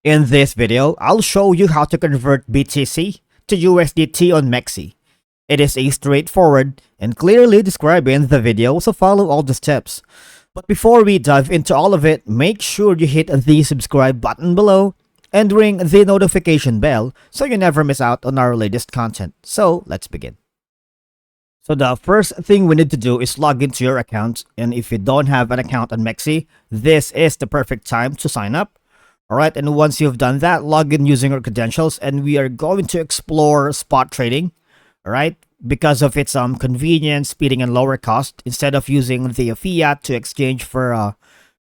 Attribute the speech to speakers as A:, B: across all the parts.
A: In this video, I'll show you how to convert BTC to USDT on MEXC. It is a straightforward and clearly described in the video, so follow all the steps. But before we dive into all of it, make sure you hit the subscribe button below and ring the notification bell so you never miss out on our latest content. So let's begin. So the first thing we need to do is log into your account, and if you don't have an account on MEXC, this is the perfect time to sign up. Alright, and once you've done that, log in using your credentials, and we are going to explore spot trading, alright, because of its convenience, speeding, and lower cost, instead of using the fiat to exchange for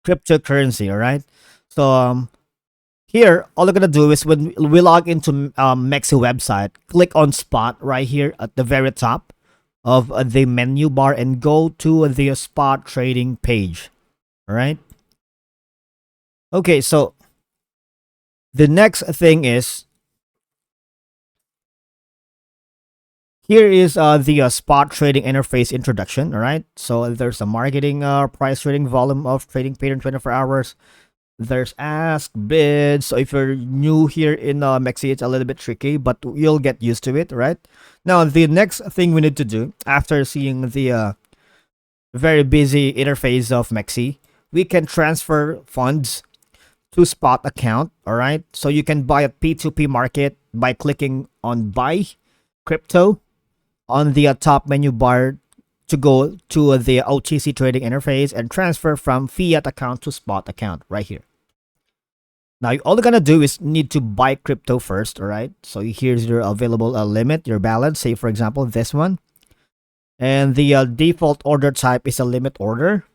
A: cryptocurrency, alright? So here, all you're gonna do is when we log into MEXC website, click on spot right here at the very top of the menu bar and go to the spot trading page. Alright? Okay, so the next thing is, here is the spot trading interface introduction. Alright, so there's a marketing, price trading, volume of trading pattern 24 hours. There's ask, bid. So if you're new here in MEXC, it's a little bit tricky, but you'll get used to it, right? Now, the next thing we need to do after seeing the very busy interface of MEXC, we can transfer funds to spot account. All right, so you can buy at P2P market by clicking on buy crypto on the top menu bar to go to the OTC trading interface and transfer from fiat account to spot account right here. Now, all you're gonna do is need to buy crypto first. All right, so here's your available limit, your balance, say for example this one, and the default order type is a limit order.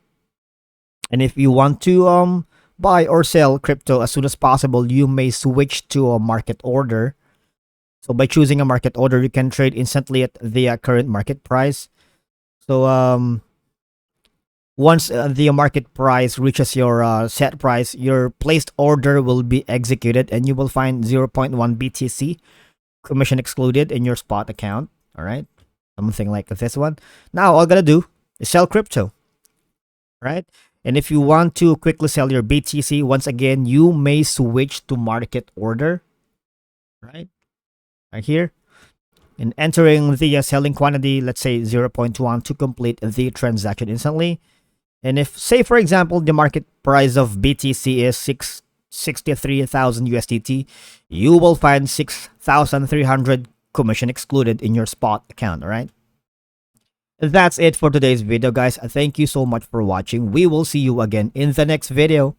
A: And if you want to buy or sell crypto as soon as possible, you may switch to a market order. So by choosing a market order, you can trade instantly at the current market price. So once the market price reaches your set price, your placed order will be executed and you will find 0.1 BTC commission excluded in your spot account. All right, something like this one. Now all I gotta do is sell crypto, right? And if you want to quickly sell your BTC, once again, you may switch to market order, right here, and entering the selling quantity, let's say 0.1, to complete the transaction instantly. And if, say for example, the market price of BTC is 63,000 USDT, you will find 6,300 commission excluded in your spot account. All right, that's it for today's video, guys. Thank you so much for watching. We will see you again in the next video.